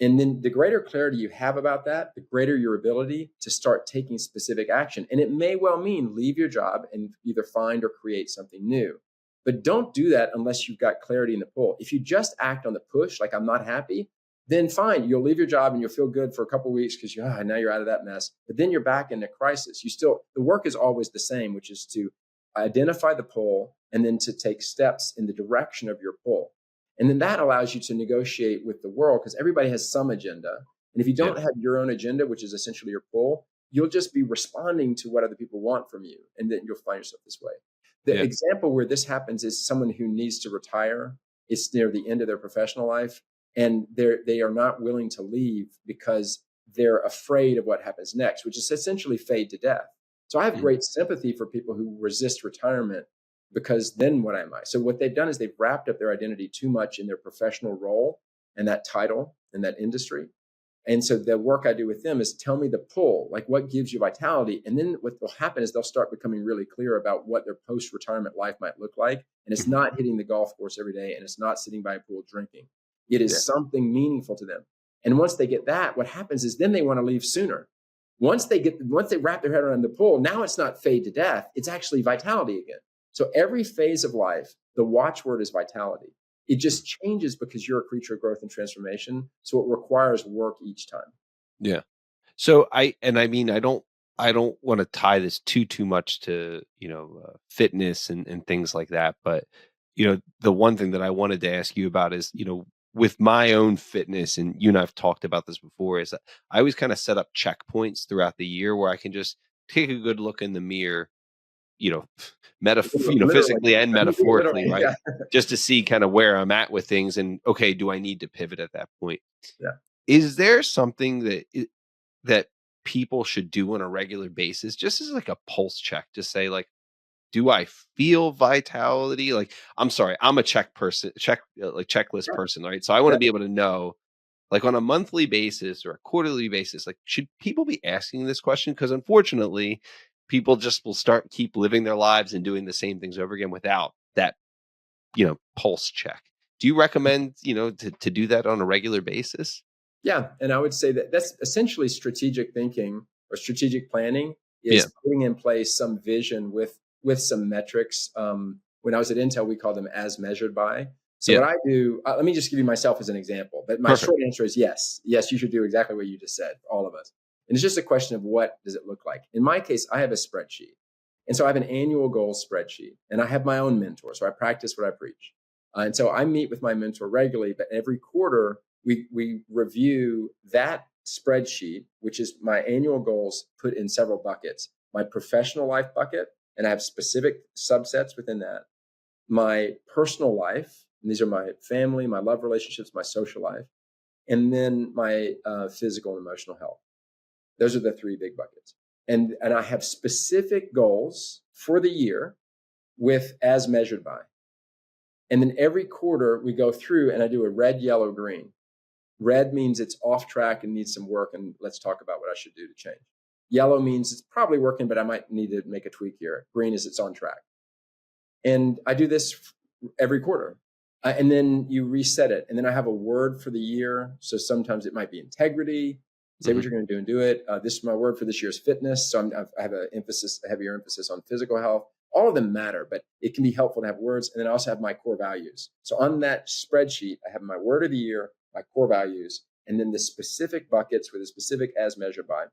And then the greater clarity you have about that, the greater your ability to start taking specific action. And it may well mean leave your job and either find or create something new. But don't do that unless you've got clarity in the pull. If you just act on the push, like I'm not happy, then fine, you'll leave your job and you'll feel good for a couple of weeks because now you're out of that mess. But then you're back in a crisis. The work is always the same, which is to identify the pull and then to take steps in the direction of your pull. And then that allows you to negotiate with the world because everybody has some agenda. And if you Yeah. don't have your own agenda, which is essentially your pull, you'll just be responding to what other people want from you. And then you'll find yourself this way. The Yeah. example where this happens is someone who needs to retire. It's near the end of their professional life. And they are not willing to leave because they're afraid of what happens next, which is essentially fade to death. So I have Mhm. great sympathy for people who resist retirement because then what am I? So what they've done is they've wrapped up their identity too much in their professional role and that title and that industry. And so the work I do with them is tell me the pull, like what gives you vitality. And then what will happen is they'll start becoming really clear about what their post-retirement life might look like. And it's Mhm. not hitting the golf course every day and it's not sitting by a pool drinking. It Yeah. is something meaningful to them. And once they get that, what happens is then they want to leave sooner. Once they wrap their head around the pull, now it's not fade to death. It's actually vitality again. So every phase of life, the watchword is vitality. It Mhm. just changes because you're a creature of growth and transformation. So it requires work each time. Yeah. So I mean, I don't want to tie this too much to, fitness and things like that. But, the one thing that I wanted to ask you about is, with my own fitness, and you and I've talked about this before, is that I always kind of set up checkpoints throughout the year where I can just take a good look in the mirror, you know, Literally, physically and metaphorically, literally, right? yeah, Just to see kind of where I'm at with things and okay, do I need to pivot at that point? yeah, Is there something that people should do on a regular basis, just as like a pulse check to say, like, do I feel vitality? Like, I'm sorry, I'm a checklist sure. person, right? So I want Yeah, to be able to know, like, on a monthly basis or a quarterly basis, like, should people be asking this question? Because unfortunately, people just will keep living their lives and doing the same things over again without that, pulse check. Do you recommend, to do that on a regular basis? yeah. And I would say that that's essentially strategic thinking or strategic planning Yeah. is putting in place some vision with some metrics. When I was at Intel, we called them as measured by. So Yeah. what I do, let me just give you myself as an example. But my Perfect. short answer is yes, yes. You should do exactly what you just said. All of us. And it's just a question of what does it look like. In my case, I have a spreadsheet, and so I have an annual goal spreadsheet, and I have my own mentor. So I practice what I preach. And so I meet with my mentor regularly, but every quarter we review that spreadsheet, which is my annual goals put in several buckets. My professional life bucket, and I have specific subsets within that. My personal life, and these are my family, my love relationships, my social life, and then my physical and emotional health. Those are the three big buckets. And I have specific goals for the year with as measured by. And then every quarter we go through and I do a red, yellow, green. Red means it's off track and needs some work, and let's talk about what I should do to change. Yellow means it's probably working, but I might need to make a tweak here. Green is it's on track. And I do this every quarter. And then you reset it. And then I have a word for the year. So sometimes it might be integrity. Say what Mhm. you're going to do and do it. This is my word for this year's fitness. So I have a heavier emphasis on physical health. All of them matter, but it can be helpful to have words. And then I also have my core values. So on that spreadsheet, I have my word of the year, my core values, and then the specific buckets with a specific as measured by,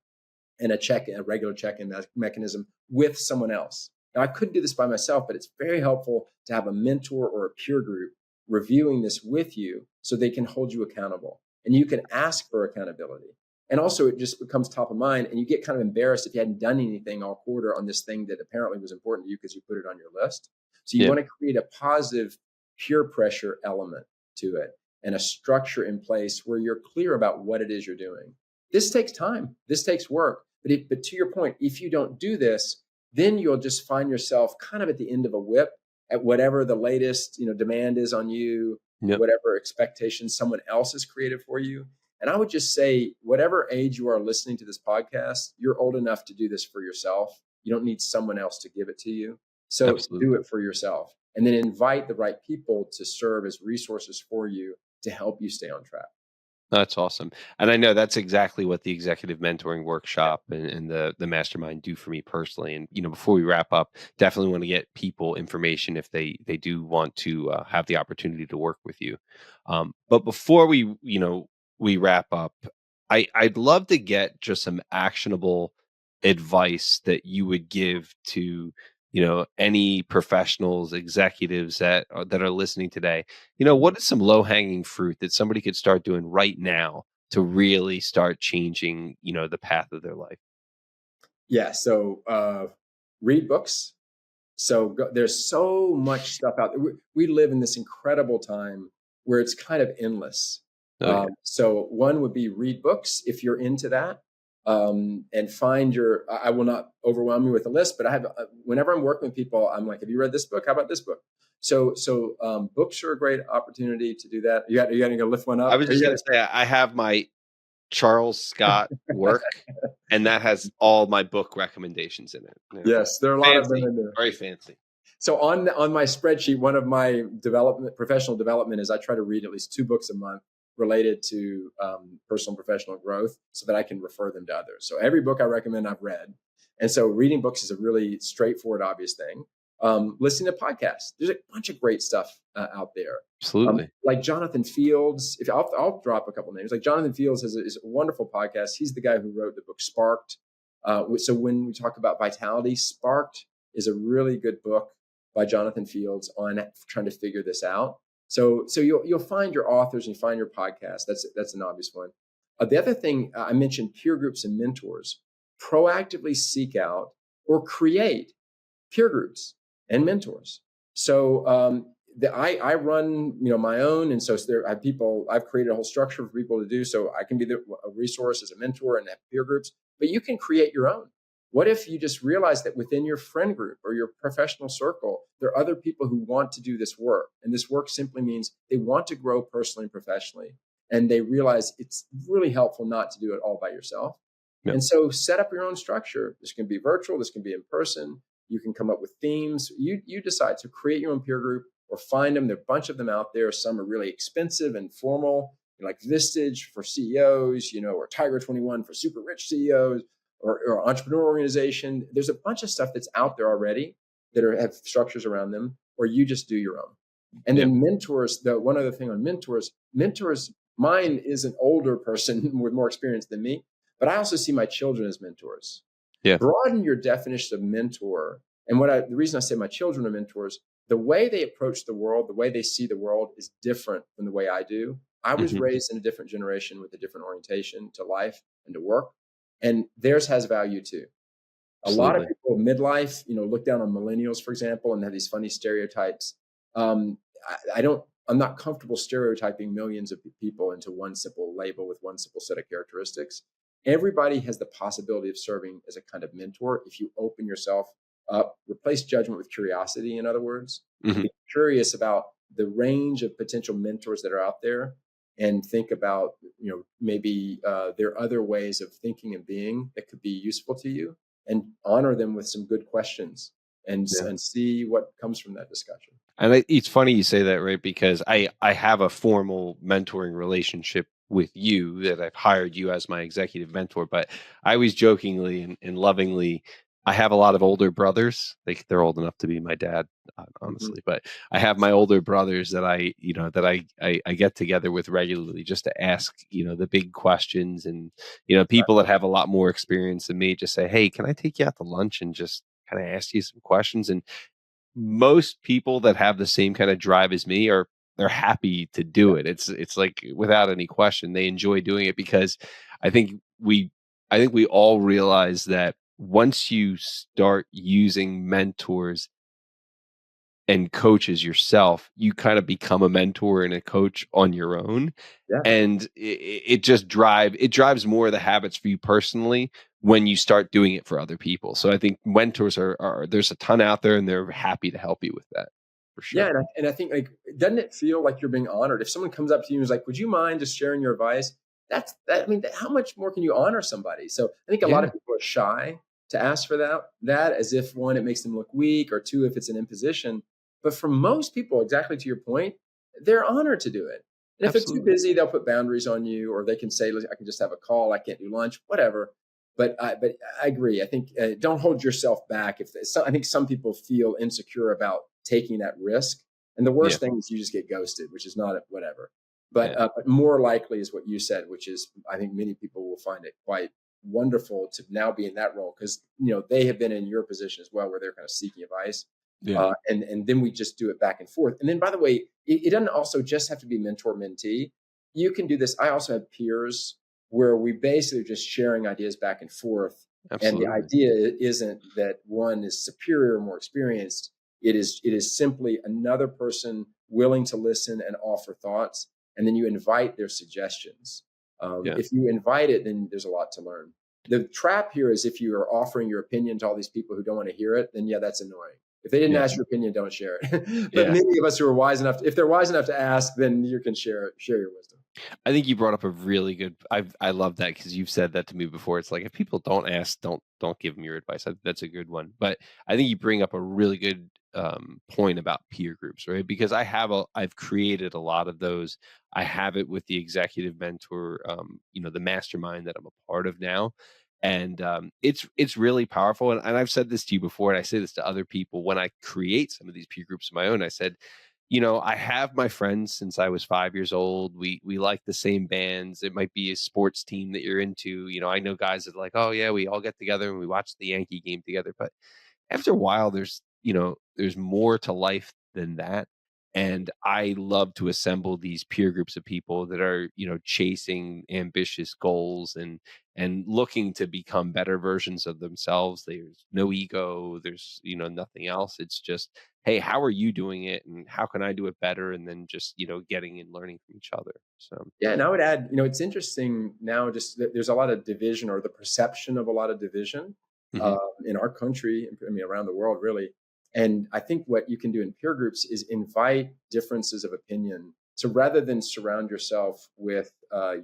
and a regular check-in mechanism with someone else. Now, I could do this by myself, but it's very helpful to have a mentor or a peer group reviewing this with you so they can hold you accountable and you can ask for accountability. And also, it just becomes top of mind, and you get kind of embarrassed if you hadn't done anything all quarter on this thing that apparently was important to you because you put it on your list. So, you Yeah. want to create a positive peer pressure element to it. and a structure in place where you're clear about what it is you're doing. This takes time. This takes work. But to your point, if you don't do this, then you'll just find yourself kind of at the end of a whip at whatever the latest, demand is on you, Yep. whatever expectations someone else has created for you. And I would just say, whatever age you are listening to this podcast, you're old enough to do this for yourself. You don't need someone else to give it to you. So do Absolutely. it for yourself, and then invite the right people to serve as resources for you to help you stay on track. That's awesome. And I know that's exactly what the executive mentoring Yeah. workshop and the mastermind do for me personally. And, before we wrap up, definitely want to get people information if they do want to have the opportunity to work with you. But before we wrap up, I'd love to get just some actionable advice that you would give to, any professionals, executives that are listening today. What is some low hanging fruit that somebody could start doing right now to really start changing, the path of their life? Yeah. So read books. So there's so much stuff out there. We live in this incredible time where it's kind of endless. Oh yeah, So one would be read books if you're into that, and find your. I will not overwhelm you with a list, but I have. Whenever I'm working with people, I'm like, "Have you read this book? How about this book?" So books are a great opportunity to do that. You got to go lift one I up. was Or just you gonna got say I have my Charles Scott work, and that has all my book recommendations in it. Yes, there are a lot of them Fancy, in there. very fancy. So on my spreadsheet, one of my professional development is I try to read at least 2 books a month related to personal and professional growth, so that I can refer them to others. So every book I recommend, I've read, and so reading books is a really straightforward, obvious thing. Listening to podcasts, there's a bunch of great stuff out there. Absolutely. Like Jonathan Fields, if I'll drop a couple names. Like Jonathan Fields is a wonderful podcast. He's the guy who wrote the book Sparked. So when we talk about vitality, Sparked is a really good book by Jonathan Fields on trying to figure this out. So you'll find your authors and you find your podcast. That's an obvious one. The other thing I mentioned, peer groups and mentors. Proactively seek out or create peer groups and mentors. So I run my own, and so there I have people. I've created a whole structure for people to do. So I can be a resource as a mentor and have peer groups, but you can create your own. What if you just realize that within your friend group or your professional circle, there are other people who want to do this work, and this work simply means they want to grow personally and professionally, and they realize it's really helpful not to do it all by yourself. Yep. And so set up your own structure. This can be virtual, this can be in person. You can come up with themes. You decide to create your own peer group or find them. There are a bunch of them out there. Some are really expensive and formal, like Vistage for CEOs, or Tiger 21 for super rich CEOs, or entrepreneur organization. There's a bunch of stuff that's out there already that have structures around them, or you just do your own. And Yep. then mentors, the one other thing on mentors, mine is an older person with more experience than me, but I also see my children as mentors. Yeah. Broaden your definition of mentor. And the reason I say my children are mentors, the way they approach the world, the way they see the world is different from the way I do. I was Hmm. raised in a different generation with a different orientation to life and to work, and theirs has value too. A lot of Absolutely. people midlife, look down on millennials, for example, and have these funny stereotypes. Um, I'm not comfortable stereotyping millions of people into one simple label with one simple set of characteristics. Everybody has the possibility of serving as a kind of mentor if you open yourself up, replace judgment with curiosity, in other words, and Hmm. be curious about the range of potential mentors that are out there, and think about, maybe there are other ways of thinking and being that could be useful to you, and honor them with some good questions, and see what comes from that discussion. And it's funny you say that, right? Because I have a formal mentoring relationship with you that I've hired you as my executive mentor, but I always jokingly and lovingly, I have a lot of older brothers. They're old enough to be my dad, Mhm. honestly, but I have my older brothers that I get together with regularly just to ask, the big questions. And, people that have a lot more experience than me just say, hey, can I take you out to lunch and just kind of ask you some questions? And most people that have the same kind of drive as me are they're happy to do it. It's like without any question they enjoy doing it because I think we I think we all realize that once you start using mentors and coaches yourself, you kind of become a mentor and a coach on your own. Yeah. And it just drives more of the habits for you personally when you start doing it for other people. So I think mentors are there's a ton out there, and they're happy to help you with that for Yeah, sure. and I think, like, doesn't it feel like you're being honored if someone comes up to you and is like, "Would you mind just sharing your advice?" I mean, how much more can you honor somebody? So I think a lot Yeah, of people are shy to ask for that as if, one, it makes them look weak, or two, if it's an imposition. But for most people, exactly to your point, they're honored to do it. And if they're too absolutely. busy, they'll put boundaries on you, or they can say, "Look, I can just have a call. I can't do lunch, whatever." But I agree. I think, don't hold yourself back. I think some people feel insecure about taking that risk, and the Yeah, worst thing is you just get ghosted, which is not whatever. yeah, But more likely is what you said, which is, I think many people will find it quite wonderful to now be in that role, because they have been in your position as well, where they're kind of seeking advice, yeah. and then we just do it back and forth. And then, by the way, it doesn't also just have to be mentor mentee. You can do this. I also have peers where we basically are just sharing ideas back and forth. And the Absolutely. idea isn't that one is superior or more experienced. It is simply another person willing to listen and offer thoughts, and then you invite their suggestions. Yeah, If you invite it, then there's a lot to learn. The trap here is, if you are offering your opinion to all these people who don't want to hear it, then yeah, that's annoying. If they didn't yeah, ask your opinion, don't share it. But yeah. many of us who are wise enough, if they're wise enough to ask, then you can share your wisdom. I think you brought up a really good. I love that because you've said that to me before. It's like if people don't ask, don't give them your advice. That's a good one. But I think you bring up a really good point about peer groups, right? Because I've created a lot of those. I have it with the executive mentor, the mastermind that I'm a part of now, and it's really powerful. And I've said this to you before, and I say this to other people when I create some of these peer groups of my own. I said, I have my friends since I was 5 years old. We like the same bands. It might be a sports team that you're into. I know guys that are like, "Oh, yeah, we all get together and we watch the Yankee game together." But after a while, there's more to life than that. And I love to assemble these peer groups of people that are, chasing ambitious goals and looking to become better versions of themselves. There's no ego, there's, nothing else. It's just, hey, how are you doing it and how can I do it better? And then just, getting and learning from each other. So, Yeah, and I would add, it's interesting now, just that there's a lot of division, or the perception of a lot of division, mhm, in our country, I mean, around the world, really. And I think what you can do in peer groups is invite differences of opinion. So rather than surround yourself with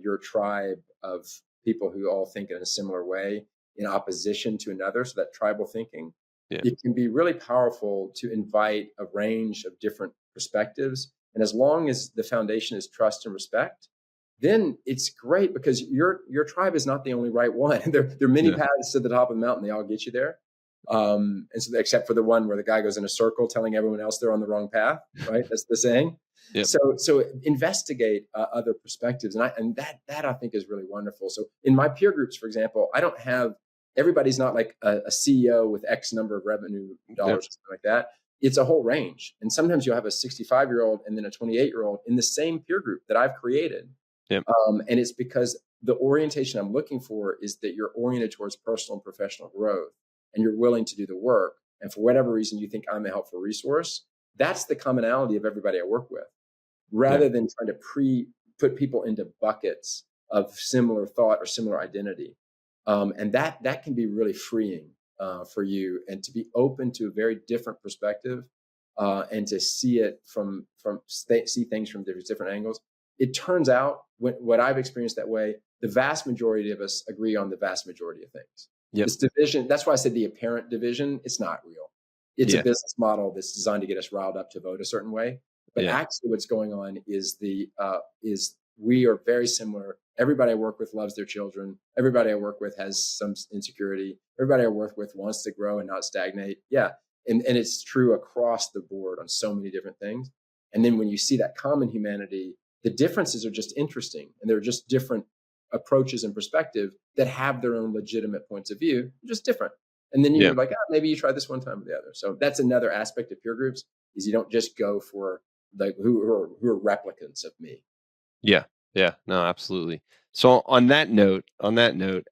your tribe of people who all think in a similar way in opposition to another, so that tribal thinking, yeah, it can be really powerful to invite a range of different perspectives. And as long as the foundation is trust and respect, then it's great, because your tribe is not the only right one. There are many yeah, paths to the top of the mountain. They all get you there. And so, except for the one where the guy goes in a circle telling everyone else they're on the wrong path, right? That's the saying. yep, So investigate other perspectives, and that I think is really wonderful. So in my peer groups, for example, I don't have everybody's not like a CEO with X number of revenue yep, dollars or something like that. It's a whole range, and sometimes you'll have a 65-year-old and then a 28-year-old in the same peer group that I've created, yep, and it's because the orientation I'm looking for is that you're oriented towards personal and professional growth, and you're willing to do the work. And for whatever reason, you think I'm a helpful resource. That's the commonality of everybody I work with, yeah, rather than trying to put people into buckets of similar thought or similar identity. And that can be really freeing for you, and to be open to a very different perspective, and to see it see things from different angles. It turns out, what I've experienced that way, the vast majority of us agree on the vast majority of things. yep, This division, that's why I said the apparent division, it's not real. It's a yeah, business model that's designed to get us riled up to vote a certain way. But yeah, actually, what's going on is we are very similar. Everybody I work with loves their children. Everybody I work with has some insecurity. Everybody I work with wants to grow and not stagnate. Yeah, and it's true across the board on so many different things. And then when you see that common humanity, the differences are just interesting, and they're just different approaches and perspective that have their own legitimate points of view, just different. And then yeah. you're like, maybe you try this one time or the other. So that's another aspect of peer groups, is you don't just go for who are replicants of me. Yeah. Yeah. No, absolutely. So on that note,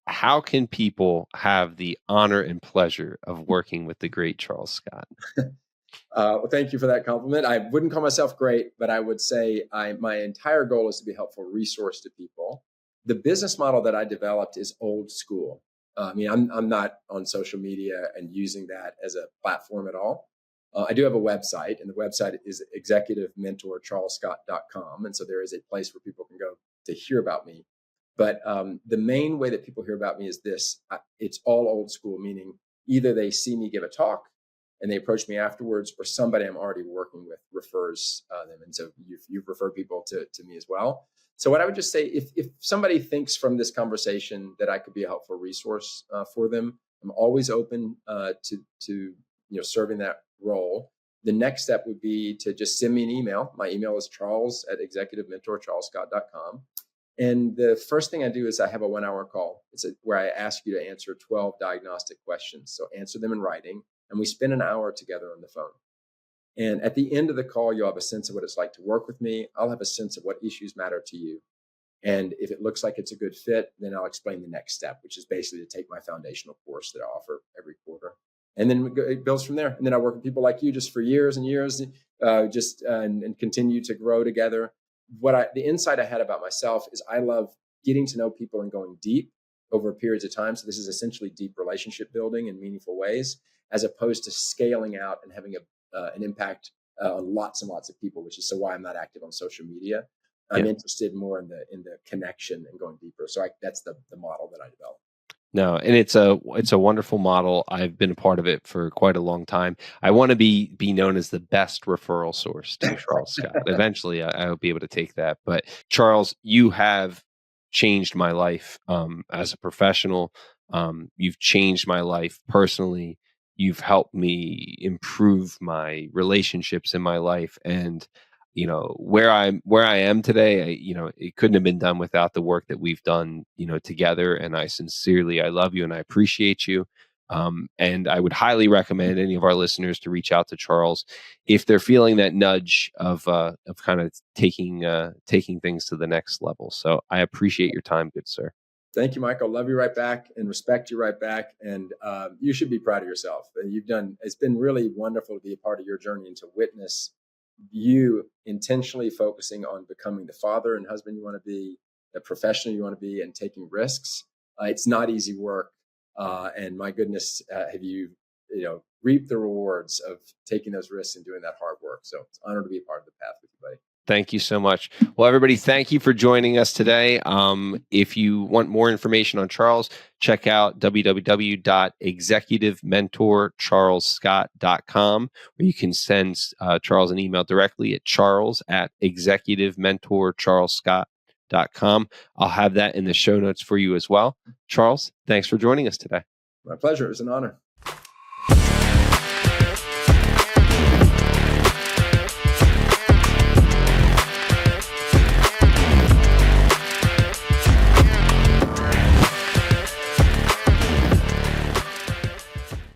how can people have the honor and pleasure of working with the great Charles Scott? Well, thank you for that compliment. I wouldn't call myself great, but I would say my entire goal is to be a helpful resource to people. The business model that I developed is old school. I mean, I'm not on social media and using that as a platform at all. I do have a website, and the website is executivementorcharlesscott.com. And so there is a place where people can go to hear about me. But the main way that people hear about me is this. It's all old school, meaning either they see me give a talk and they approach me afterwards, or somebody I'm already working with refers them. And so you've referred people to me as well. So what I would just say, if somebody thinks from this conversation that I could be a helpful resource for them, I'm always open to serving that role. The next step would be to just send me an email. My email is charles@executivementorcharlesscott.com. And the first thing I do is I have a 1 hour call. It's where I ask you to answer 12 diagnostic questions. So answer them in writing, and we spend an hour together on the phone. And at the end of the call, you'll have a sense of what it's like to work with me. I'll have a sense of what issues matter to you. And if it looks like it's a good fit, then I'll explain the next step, which is basically to take my foundational course that I offer every quarter. And then it builds from there. And then I work with people like you just for years and years, and continue to grow together. The insight I had about myself is I love getting to know people and going deep over periods of time. So this is essentially deep relationship building in meaningful ways, as opposed to scaling out and having an impact on lots and lots of people, which is why I'm not active on social media. I'm interested more in the connection and going deeper. So that's the model that I developed. No, and it's a wonderful model. I've been a part of it for quite a long time. I want to be known as the best referral source to Charles Scott. Eventually, I will be able to take that. But Charles, you have changed my life as a professional. You've changed my life personally. You've helped me improve my relationships in my life, and where I am today, it couldn't have been done without the work that we've done, together. And I love you and I appreciate you. And I would highly recommend any of our listeners to reach out to Charles if they're feeling that nudge of kind of taking things to the next level. So I appreciate your time, good sir. Thank you, Michael. Love you right back and respect you right back. And you should be proud of yourself. It's been really wonderful to be a part of your journey and to witness you intentionally focusing on becoming the father and husband you want to be, the professional you want to be, and taking risks. It's not easy work. And my goodness, have you reaped the rewards of taking those risks and doing that hard work. So it's an honor to be a part of the path with you, buddy. Thank you so much. Well, everybody, thank you for joining us today. If you want more information on Charles, check out www.executivementorcharlesscott.com, where you can send Charles an email directly at charles@executivementorcharlesscott.com. I'll have that in the show notes for you as well. Charles, thanks for joining us today. My pleasure. It was an honor.